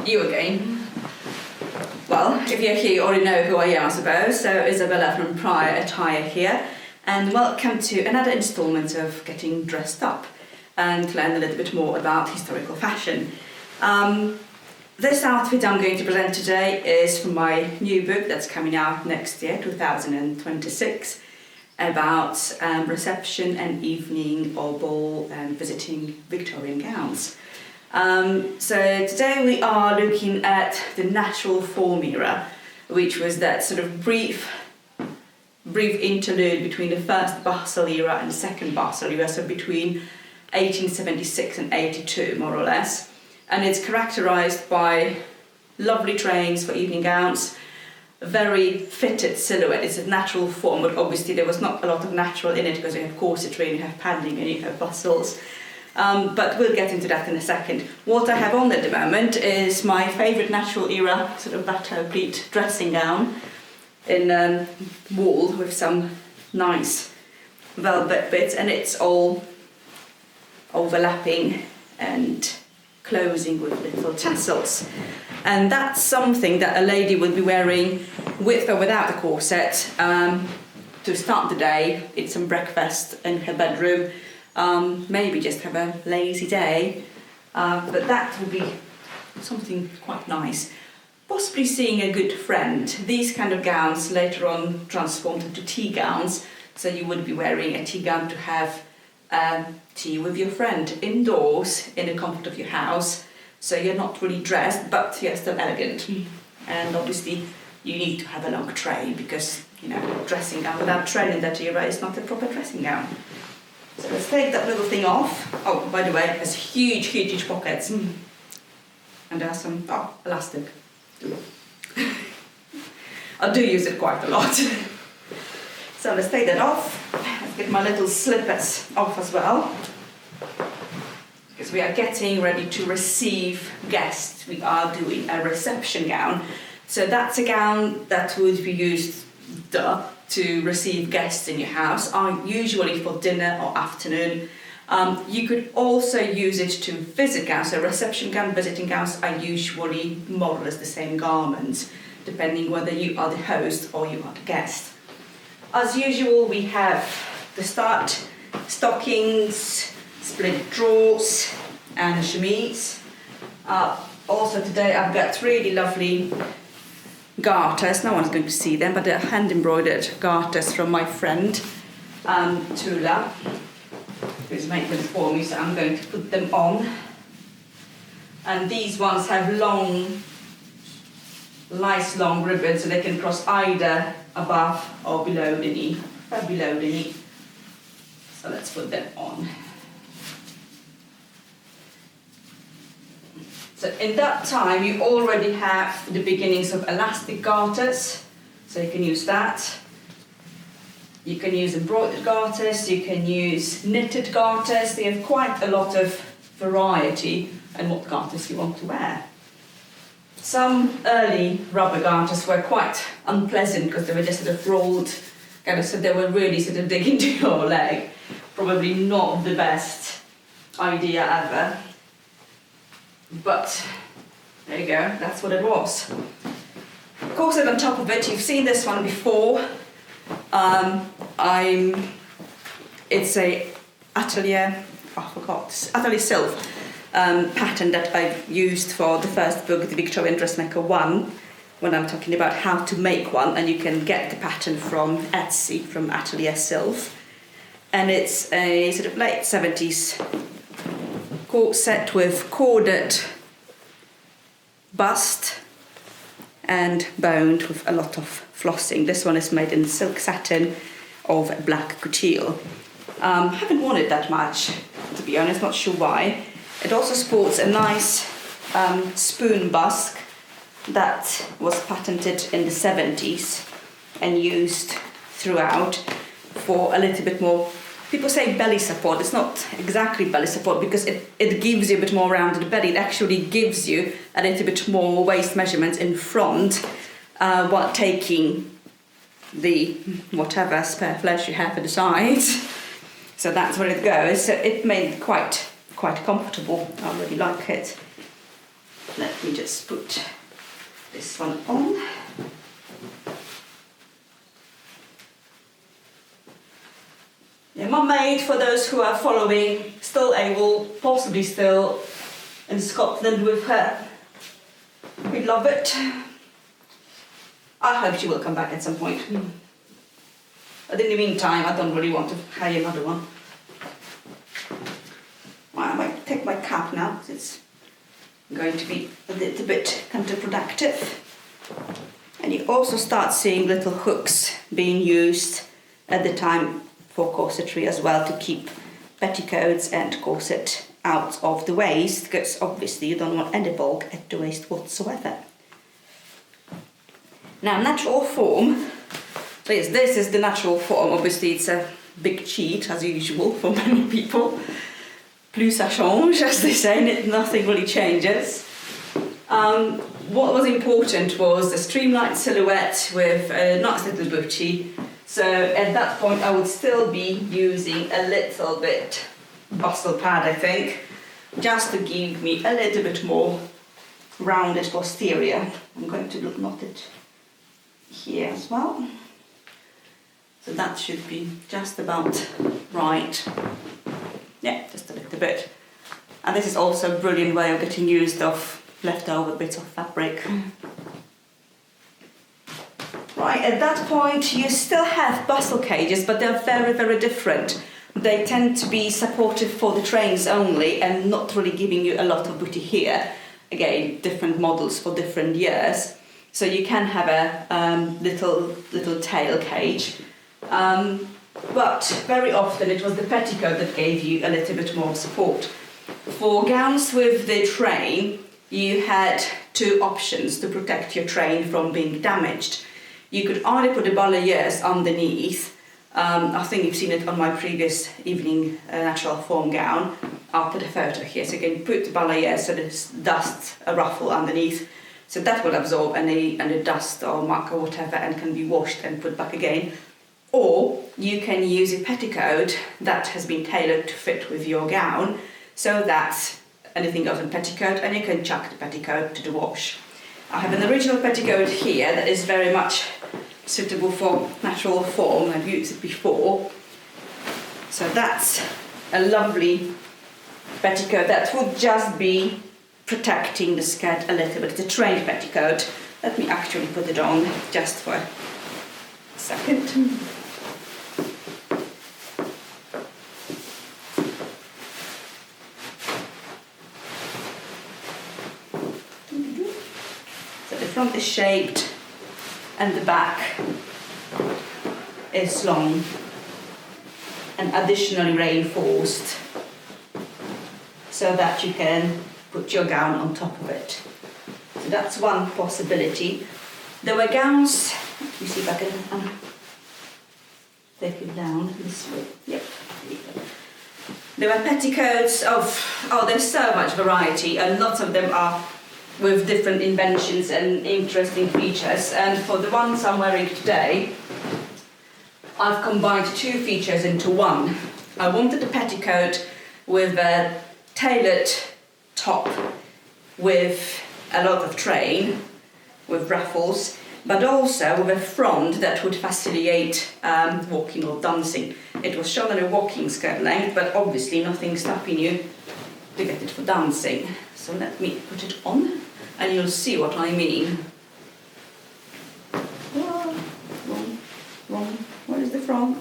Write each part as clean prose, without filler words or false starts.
You again. Well, if you're here, you already know who I am, I suppose. So Isabella from Prior Attire here, and welcome to another instalment of Getting Dressed Up and learn a little bit more about historical fashion. This outfit I'm going to present today is from my new book that's coming out next year, 2026, about reception and evening or ball and visiting Victorian gowns. So today we are looking at the natural form era, which was that sort of brief interlude between the first bustle era and the second bustle era, so between 1876 and 82 more or less. And it's characterised by lovely trains for evening gowns, a very fitted silhouette. It's a natural form, but obviously there was not a lot of natural in it because you have corsetry and you have padding and you have bustles. But we'll get into that in a second. What I have on at the moment is my favourite natural era sort of bateau pleat dressing gown in wool with some nice velvet bits, and it's all overlapping and closing with little tassels. And that's something that a lady will be wearing with or without a corset to start the day, eat some breakfast in her bedroom, maybe just have a lazy day, but that will be something quite nice. Possibly seeing a good friend. These kind of gowns later on transformed into tea gowns, so you would be wearing a tea gown to have tea with your friend indoors in the comfort of your house, so you're not really dressed but you're still elegant. And obviously you need to have a long train because, you know, dressing gown without train in that era is not a proper dressing gown. So let's take that little thing off. Oh, by the way, it has huge pockets. And there's some elastic. I do use it quite a lot. So let's take that off. Let's get my little slippers off as well, because we are getting ready to receive guests. We are doing a reception gown. So that's a gown that would be used to receive guests in your house, usually for dinner or afternoon. You could also use it to visit gowns. So reception gown, visiting gowns are usually more or less the same garments, depending whether you are the host or you are the guest. As usual, we have the start stockings, split drawers, and a chemise. Also today I've got really lovely garters. No one's going to see them, but they're hand embroidered garters from my friend Tula, who's made them for me, so I'm going to put them on. And these ones have nice long ribbons, so they can cross either above or below the knee. So let's put them on. So in that time you already have the beginnings of elastic garters, so you can use that. You can use embroidered garters, you can use knitted garters. They have quite a lot of variety in what garters you want to wear. Some early rubber garters were quite unpleasant because they were just sort of rolled, so they were really sort of dig into your leg. Probably not the best idea ever. But there you go, that's what it was. Corset on top of it, you've seen this one before. It's a Atelier Silk pattern that I've used for the first book, The Victorian Dressmaker 1, when I'm talking about how to make one, and you can get the pattern from Etsy, from Atelier Silk. And it's a sort of late 70s corset with corded bust and boned with a lot of flossing. This one is made in silk satin of black couture. Haven't worn it that much, to be honest, not sure why. It also sports a nice spoon busk that was patented in the 70s and used throughout for a little bit more. People say belly support. It's not exactly belly support because it gives you a bit more rounded belly. It actually gives you a little bit more waist measurements in front while taking the whatever spare flesh you have at the sides. So that's where it goes. So it made quite comfortable. I really like it. Let me just put this one on. Yeah, my maid, for those who are following, still able, possibly still in Scotland with her. We love it. I hope she will come back at some point. But in the meantime, I don't really want to hire another one. I might take my cap now, because it's going to be a little bit counterproductive. And you also start seeing little hooks being used at the time for corsetry as well, to keep petticoats and corset out of the waist, because obviously you don't want any bulk at the waist whatsoever. Now, natural form. So yes, this is the natural form. Obviously it's a big cheat, as usual, for many people. Plus ça change, as they say, nothing really changes. What was important was the streamlined silhouette with a nice little bootie. So at that point I would still be using a little bit bustle pad, I think, just to give me a little bit more rounded posterior. I'm going to knot it here as well. So that should be just about right. Yeah, just a little bit. And this is also a brilliant way of getting used of leftover bits of fabric. Right, at that point you still have bustle cages, but they're very, very different. They tend to be supportive for the trains only and not really giving you a lot of booty here. Again, different models for different years. So you can have a little tail cage. But very often it was the petticoat that gave you a little bit more support. For gowns with the train, you had two options to protect your train from being damaged. You could either put a balayage underneath. I think you've seen it on my previous evening natural form gown. I'll put a photo here. So you can put the balayage so there's dust, a ruffle underneath. So that will absorb any dust or muck or whatever and can be washed and put back again. Or you can use a petticoat that has been tailored to fit with your gown, so that anything goes in petticoat and you can chuck the petticoat to the wash. I have an original petticoat here that is very much suitable for natural form. I've used it before. So that's a lovely petticoat that would just be protecting the skirt a little bit. It's a trained petticoat. Let me actually put it on just for a second. So the front is shaped and the back is long and additionally reinforced so that you can put your gown on top of it. So that's one possibility. There were gowns, let me see if I can take it down this way. Yep. There were petticoats of, there's so much variety, and lots of them are with different inventions and interesting features. And for the ones I'm wearing today, I've combined two features into one. I wanted a petticoat with a tailored top with a lot of train, with ruffles, but also with a front that would facilitate walking or dancing. It was shown at a walking skirt length, but obviously nothing stopping you to get it for dancing. So let me put it on and you'll see what I mean. Wrong. Where is the front?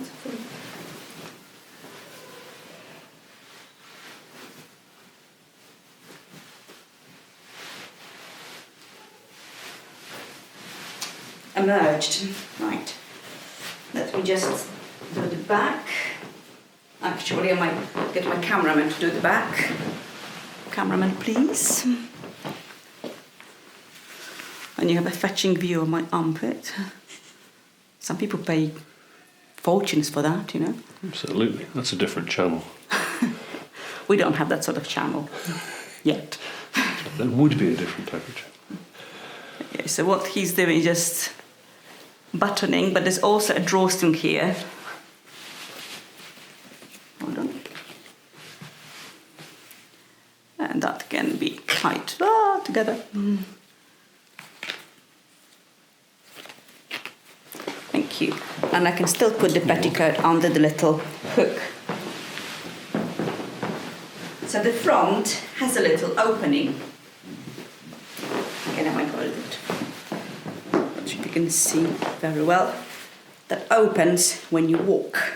Emerged. Right. Let me just do the back. Actually, I might get my cameraman to do the back. Cameraman, please. And you have a fetching view of my armpit. Some people pay fortunes for that, you know. Absolutely. That's a different channel. We don't have that sort of channel yet. There would be a different type of channel. Okay, so what he's doing is just buttoning, but there's also a drawstring here. Hold on. And that can be quite together. Thank you. And I can still put the petticoat under the little hook. So the front has a little opening. Again, I might go a little bit. Not sure if you can see very well. That opens when you walk.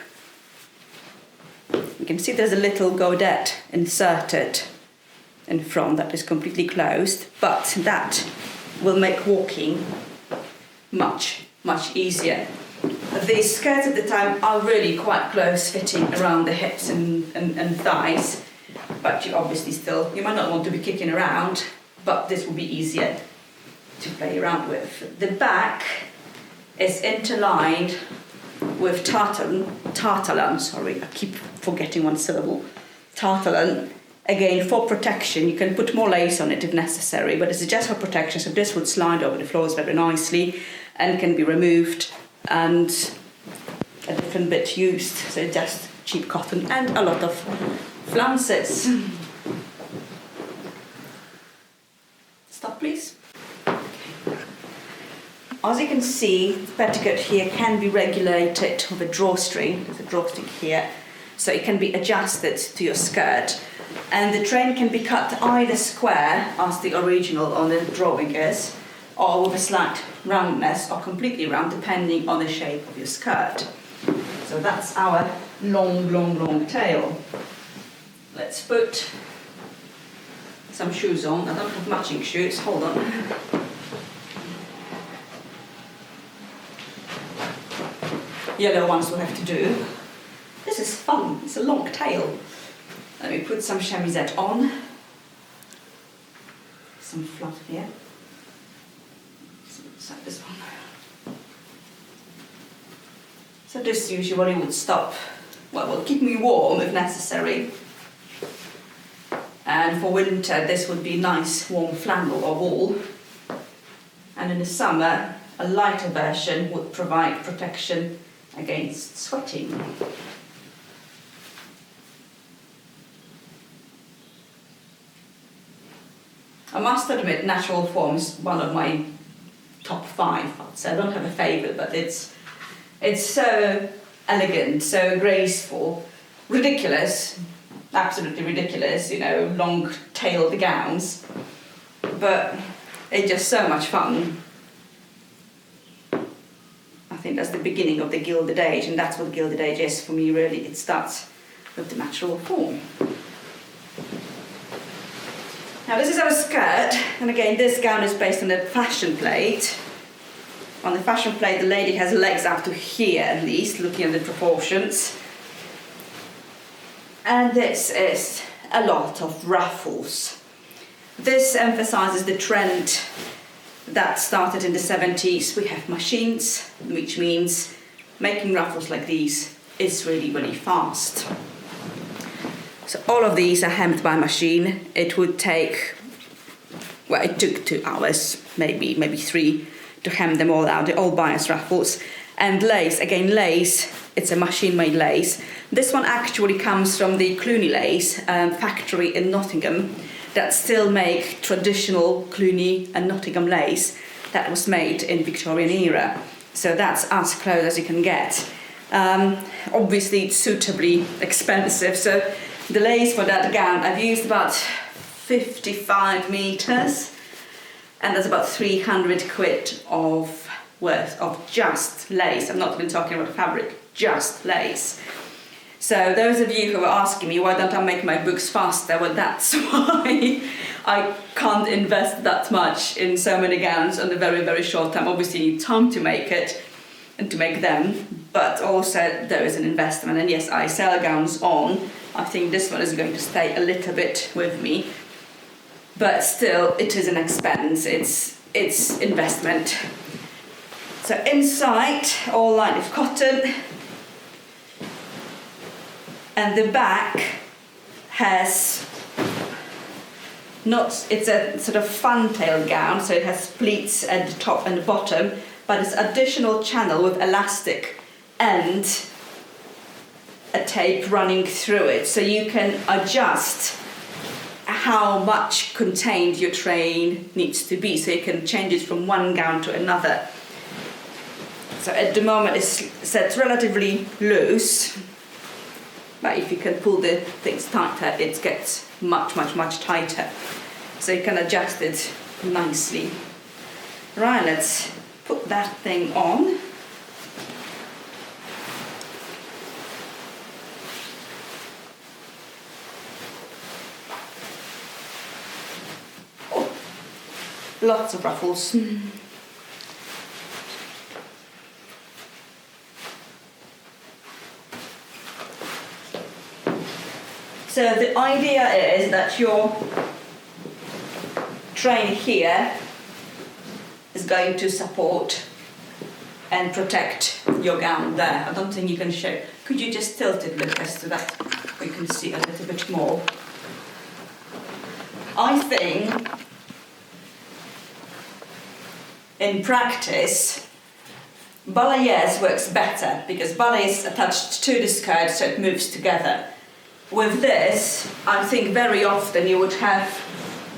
You can see there's a little godette inserted in front that is completely closed, but that will make walking much easier. The skirts at the time are really quite close fitting around the hips and thighs, but you obviously you might not want to be kicking around, but this will be easier to play around with. The back is interlined with tarlatan, sorry, I keep forgetting one syllable, tarlatan. Again, for protection, you can put more lace on it if necessary, but this is just for protection, so this would slide over the floors very nicely and can be removed, and a different bit used, so just cheap cotton and a lot of flounces. Stop, please. As you can see, the petticoat here can be regulated with a drawstring. There's a drawstring here, so it can be adjusted to your skirt. And the train can be cut either square, as the original on the drawing is, or with a slight roundness, or completely round, depending on the shape of your skirt. So that's our long tail. Let's put some shoes on. I don't have matching shoes, hold on. Yellow ones will have to do. This is fun, it's a long tail. Let me put some chemisette on. Some fluff here. So this one. So this usually would stop, well, will keep me warm if necessary. And for winter, this would be nice warm flannel or wool. And in the summer, a lighter version would provide protection against sweating. I must admit, natural form is one of my top 5. I'd say I don't have a favourite, but it's so elegant, so graceful, ridiculous, absolutely ridiculous, you know, long-tailed gowns, but it's just so much fun. I think that's the beginning of the Gilded Age, and that's what Gilded Age is for me, really. It starts with the natural form. Now this is our skirt, and again this gown is based on the fashion plate. On the fashion plate the lady has legs up to here at least, looking at the proportions. And this is a lot of ruffles. This emphasises the trend that started in the 70s. We have machines, which means making ruffles like these is really fast. So all of these are hemmed by machine. It would take, well, it took 2 hours, maybe 3, to hem them all out. They're all bias ruffles. And lace, again lace, it's a machine-made lace. This one actually comes from the Cluny Lace factory in Nottingham that still make traditional Cluny and Nottingham lace that was made in Victorian era. So that's as close as you can get. Obviously it's suitably expensive, so the lace for that gown, I've used about 55 meters, and that's about 300 quid of worth of just lace. I'm not even talking about fabric, just lace. So those of you who are asking me why don't I make my books faster, well that's why I can't invest that much in so many gowns on a very short time. Obviously you need time to make it and to make them, but also there is an investment. And yes, I sell gowns on. I think this one is going to stay a little bit with me, but still it is an expense, it's investment. So inside, all lined with cotton, and the back has it's a sort of fan-tail gown, so it has pleats at the top and the bottom, but it's additional channel with elastic and a tape running through it, so you can adjust how much contained your train needs to be, so you can change it from one gown to another. So at the moment it's set relatively loose, but if you can pull the things tighter, it gets much tighter. So you can adjust it nicely. Right, let's put that thing on. Oh, lots of ruffles. So the idea is that your train here is going to support and protect your gown there. I don't think you can show. Could you just tilt it, Lucas, so that we can see a little bit more? I think in practice, balayage works better because ballet is attached to the skirt so it moves together. With this, I think very often you would have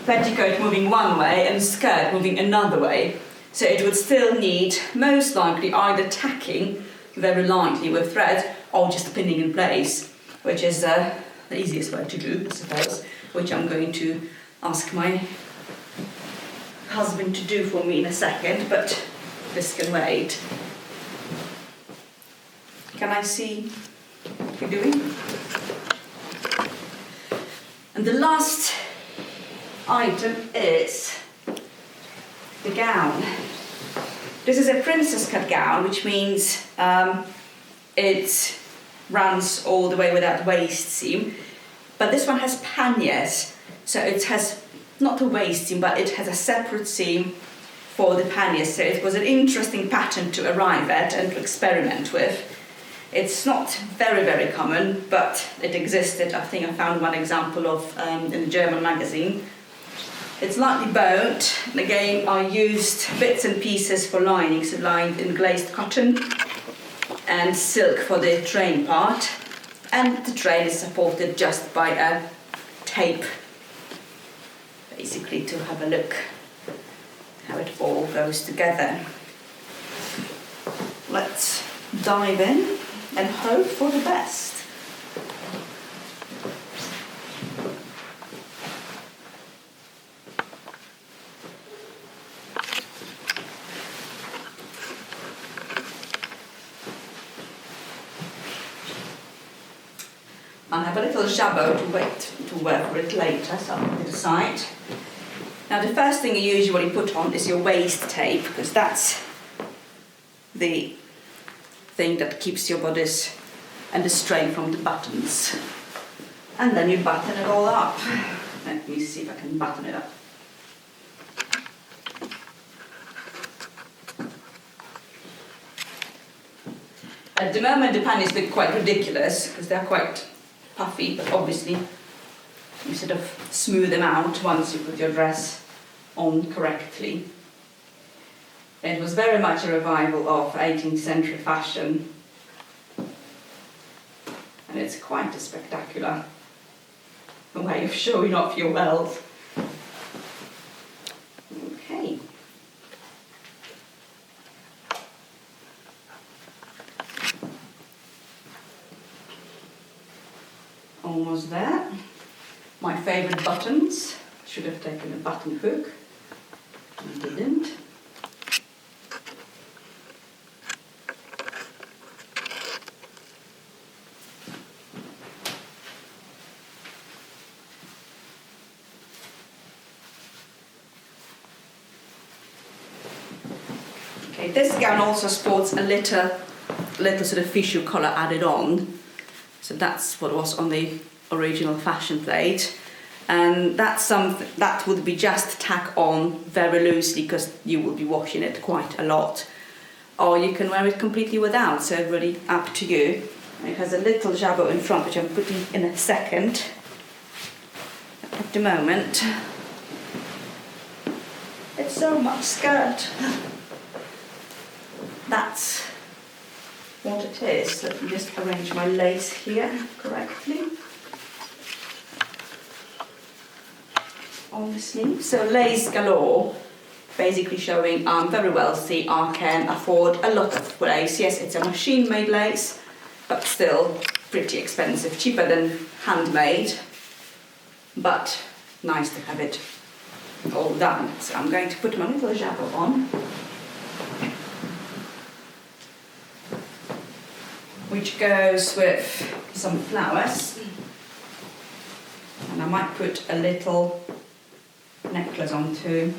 petticoat moving one way and skirt moving another way. So it would still need, most likely, either tacking very lightly with thread or just pinning in place, which is the easiest way to do, I suppose, which I'm going to ask my husband to do for me in a second, but this can wait. Can I see what you're doing? And the last item is the gown. This is a princess cut gown, which means it runs all the way without waist seam. But this one has panniers, so it has not a waist seam, but it has a separate seam for the panniers. So it was an interesting pattern to arrive at and to experiment with. It's not very common, but it existed. I think I found one example of in a German magazine. It's lightly bowed, and again I used bits and pieces for lining, so lined in glazed cotton and silk for the train part, and the train is supported just by a tape, basically to have a look how it all goes together. Let's dive in and hope for the best. I have a little jabot to work with later, so I'll put it aside. Now the first thing you usually put on is your waist tape, because that's the thing that keeps your bodice and the strain from the buttons. And then you button it all up. Let me see if I can button it up. At the moment the panniers look quite ridiculous because they're quite puffy, but obviously you sort of smooth them out once you put your dress on correctly. It was very much a revival of 18th century fashion, and it's quite a spectacular way of showing off your wealth. Okay. Almost there. My favourite buttons. Should have taken a button hook. I didn't. Okay, this gown also sports a little sort of fichu collar added on. So that's what was on the original fashion plate. And that's something that would be just tack on very loosely because you will be washing it quite a lot. Or you can wear it completely without, so really up to you. And it has a little jabot in front, which I'm putting in a second. At the moment, it's so much skirt. That's what it is. Let me just arrange my lace here correctly. on the sleeve. So lace galore, basically showing I'm very wealthy, I can afford a lot of lace. Yes, it's a machine-made lace, but still pretty expensive, cheaper than handmade, but nice to have it all done. So I'm going to put my little jabot on, which goes with some flowers, and I might put a little necklace on too.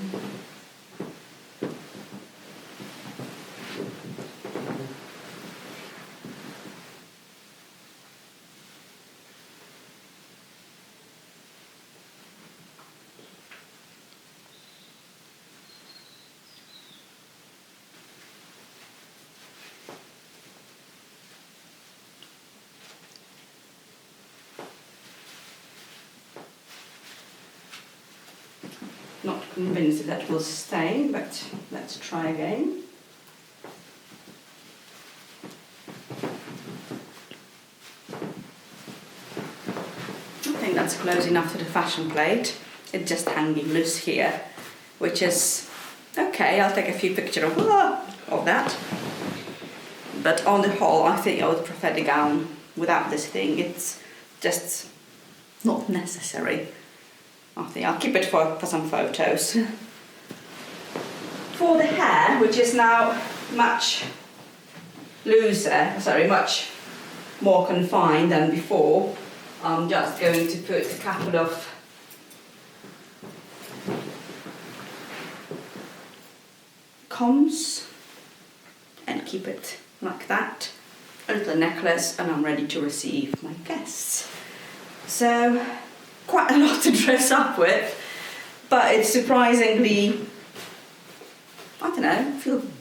Not convinced if that will stay, but let's try again. I think that's close enough to the fashion plate. It's just hanging loose here, which is okay. I'll take a few pictures of that. But on the whole, I think I would prefer the gown without this thing. It's just not necessary. I think I'll keep it for some photos. For the hair, which is now much much more confined than before, I'm just going to put a couple of combs and keep it like that. A little necklace, and I'm ready to receive my guests. So, quite a lot to dress up with, but it's surprisingly, I don't know,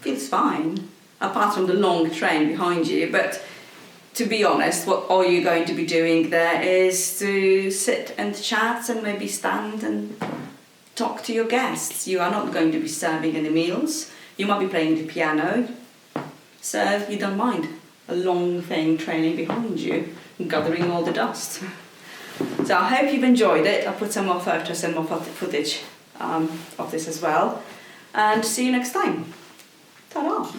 feels fine, apart from the long train behind you. But to be honest, what all you're going to be doing there is to sit and chat and maybe stand and talk to your guests. You are not going to be serving any meals. You might be playing the piano, so you don't mind a long thing trailing behind you, gathering all the dust. So I hope you've enjoyed it. I'll put some more photos and more footage of this as well. And see you next time. Ta-da!